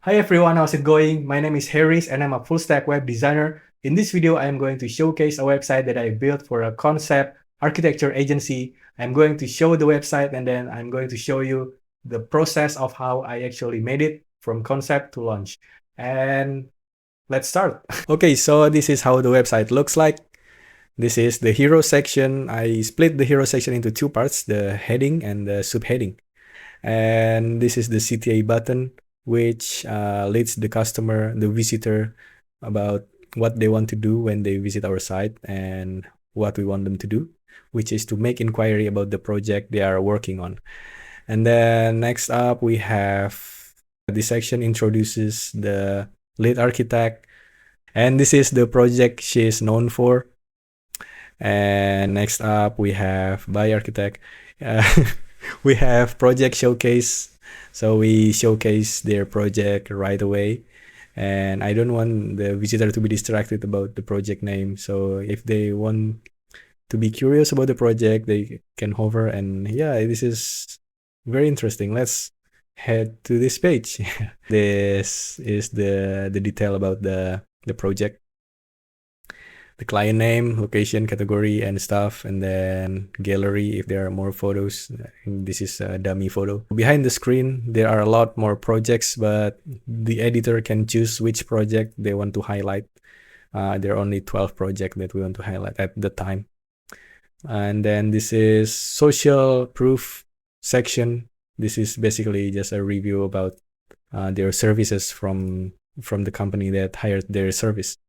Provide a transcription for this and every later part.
Hi everyone, how's it going? My name is Harris and I'm a full stack web designer. In this video, I am going to showcase a website that I built for a concept architecture agency. I'm going to show the website and then I'm going to show you the process of how I actually made it from concept to launch. And let's start. Okay, so this is how the website looks like. This is the hero section. I split the hero section into two parts, the heading and the subheading. And this is the CTA button, which leads the customer, the visitor, about what they want to do when they visit our site and what we want them to do, which is to make inquiry about the project they are working on. And then next up, we have this section introduces the lead architect. And this is the project she is known for. And next up, we have by architect. We have project showcase. So we showcase their project right away. And I don't want the visitor to be distracted about the project name. So if they want to be curious about the project, they can hover. And yeah, this is very interesting. Let's head to this page. This is the detail about the project. The client name, location, category, and stuff, and then gallery if there are more photos. This is a dummy photo. Behind the screen, there are a lot more projects, but the editor can choose which project they want to highlight. There are only 12 projects that we want to highlight at the time. And then this is social proof section. This is basically just a review about their services from the company that hired their service.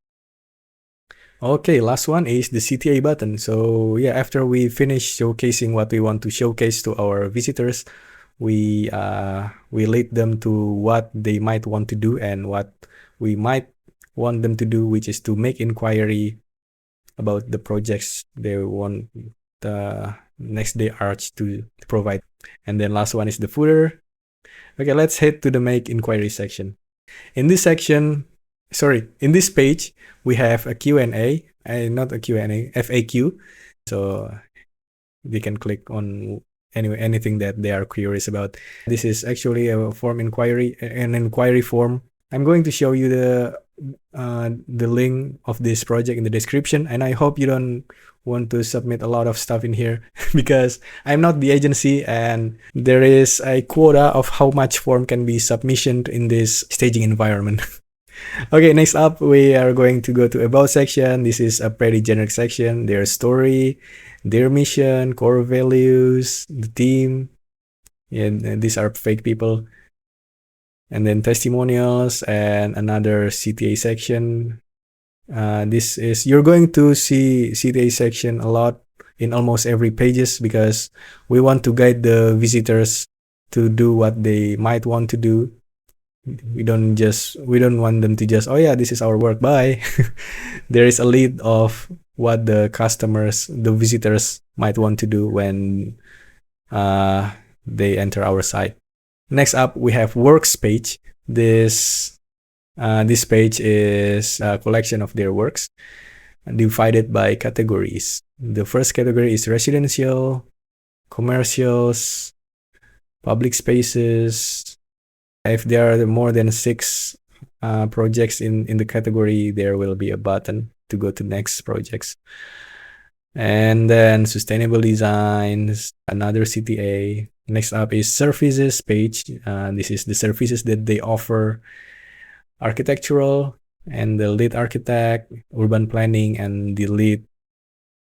Okay, last one is the CTA button. So yeah, after we finish showcasing what we want to showcase to our visitors, we lead them to what they might want to do and what we might want them to do, which is to make inquiry about the projects they want the next day arch to provide. And then last one is the footer. Okay, let's head to the make inquiry section. In this section, in this page, we have a Q&A, not a Q&A, FAQ. So they can click on anything that they are curious about. This is actually a form inquiry, an inquiry form. I'm going to show you the link of this project in the description, and I hope you don't want to submit a lot of stuff in here because I'm not the agency and there is a quota of how much form can be submissioned in this staging environment. Okay, next up, we are going to go to About section. This is a pretty generic section. Their story, their mission, core values, the team. And these are fake people. And then testimonials and another CTA section. You're going to see CTA section a lot in almost every pages because we want to guide the visitors to do what they might want to do. We don't want them to just, oh yeah, this is our work, bye. There is a lead of what the visitors might want to do when they enter our site. Next up, we have works page. This page is a collection of their works divided by categories. The first category is residential, commercials, public spaces. If there are more than 6 projects in the category, there will be a button to go to next projects. And then sustainable designs, another CTA. Next up is services page. This is the services that they offer: architectural and the lead architect, urban planning and the lead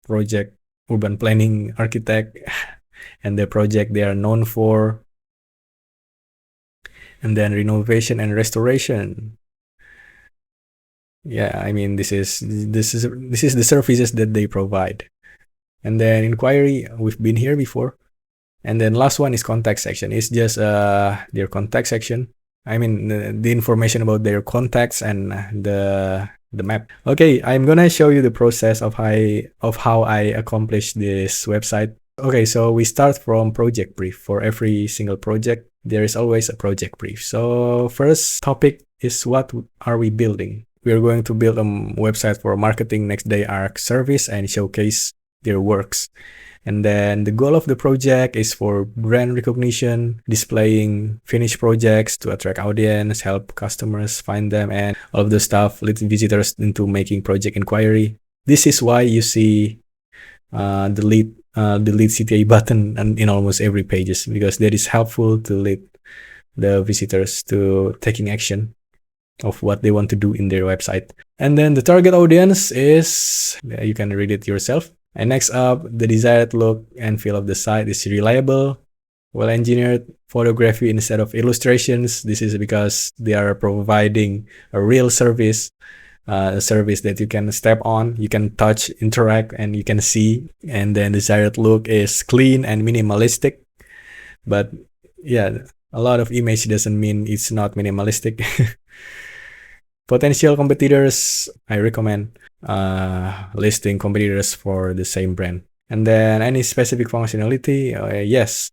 project urban planning architect, and the project they are known for. And then renovation and restoration. Yeah, I mean this is the services that they provide. And then inquiry, we've been here before. And then last one is contact section. It's just their contact section. I mean the information about their contacts and the map. Okay, I'm gonna show you the process of how I accomplish this website. Okay, so we start from project brief. For every single project, there is always a project brief. So first topic is, what are we building? We are going to build a website for marketing next day arc service and showcase their works. And then the goal of the project is for brand recognition, displaying finished projects to attract audience, help customers find them, and all of the stuff, lead visitors into making project inquiry. This is why you see the lead CTA button in almost every pages, because that is helpful to lead the visitors to taking action of what they want to do in their website. And then the target audience is, you can read it yourself. And next up, the desired look and feel of the site is reliable, well engineered photography instead of illustrations. This is because they are providing a real service, a service that you can step on, you can touch, interact, and you can see. And then desired look is clean and minimalistic. But yeah, a lot of image doesn't mean it's not minimalistic. Potential competitors, I recommend listing competitors for the same brand. And then any specific functionality, yes.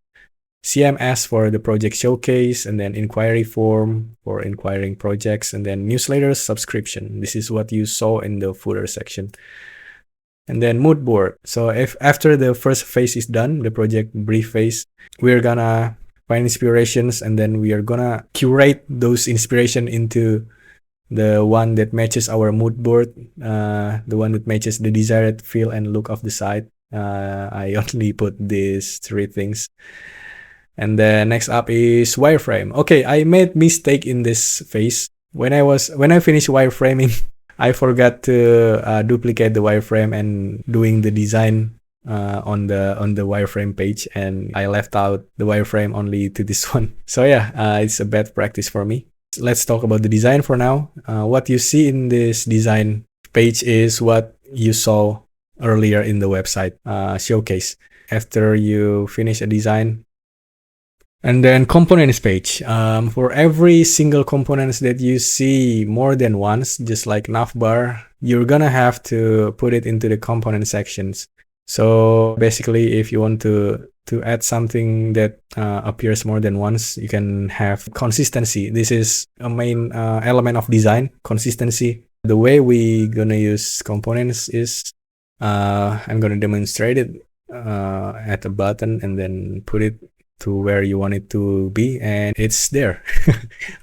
CMS for the project showcase, and then inquiry form for inquiring projects, and then newsletters subscription. This is what you saw in the footer section. And then mood board. So if after the first phase is done, the project brief phase, we're gonna find inspirations, and then we are gonna curate those inspiration into the one that matches our mood board, the one that matches the desired feel and look of the site. I only put these three things. And then next up is wireframe. Okay, I made mistake in this phase. When I finished wireframing, I forgot to duplicate the wireframe and doing the design on the wireframe page, and I left out the wireframe only to this one. So yeah, it's a bad practice for me. Let's talk about the design for now. What you see in this design page is what you saw earlier in the website showcase. After you finish a design, and then components page. For every single components that you see more than once, just like navbar, you're gonna have to put it into the component sections. So basically, if you want to add something that appears more than once, you can have consistency. This is a main element of design, consistency. The way we gonna use components is I'm gonna demonstrate it at a button and then put it to where you want it to be, and it's there.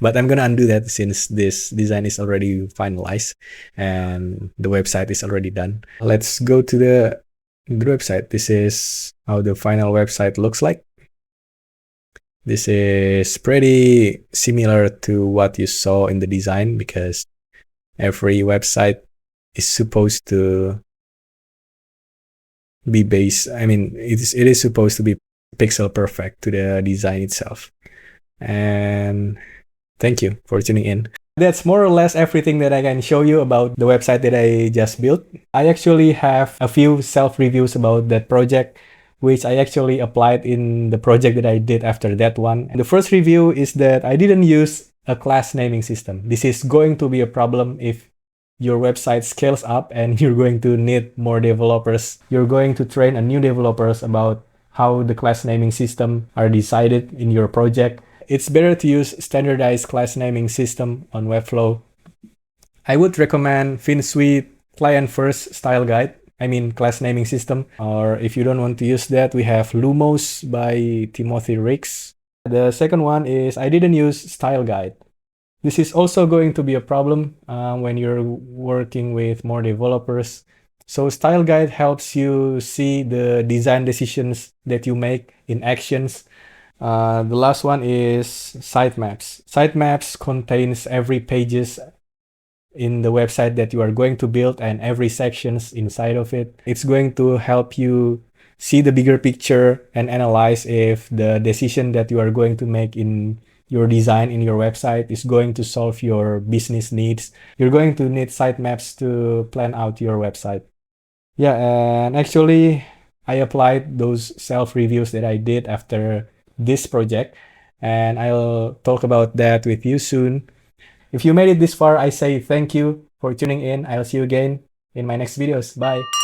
But I'm gonna undo that since this design is already finalized and the website is already done. Let's go to the website. This is how the final website looks like. This is pretty similar to what you saw in the design, because every website is supposed to be based, it is supposed to be pixel perfect to the design itself. And thank you for tuning in. That's more or less everything that I can show you about the website that I just built. I actually have a few self-reviews about that project, which I actually applied in the project that I did after that one. And the first review is that I didn't use a class naming system. This is going to be a problem if your website scales up and you're going to need more developers. You're going to train a new developers about how the class naming system are decided in your project. It's better to use standardized class naming system on Webflow. I would recommend FinSuite Client First Style Guide, class naming system. Or if you don't want to use that, we have Lumos by Timothy Ricks. The second one is I didn't use Style Guide. This is also going to be a problem when you're working with more developers. So Style Guide helps you see the design decisions that you make in actions. The last one is sitemaps. Sitemaps contains every pages in the website that you are going to build and every sections inside of it. It's going to help you see the bigger picture and analyze if the decision that you are going to make in your design in your website is going to solve your business needs. You're going to need sitemaps to plan out your website. Yeah, and actually, I applied those self-reviews that I did after this project, and I'll talk about that with you soon. If you made it this far, I say thank you for tuning in. I'll see you again in my next videos. Bye.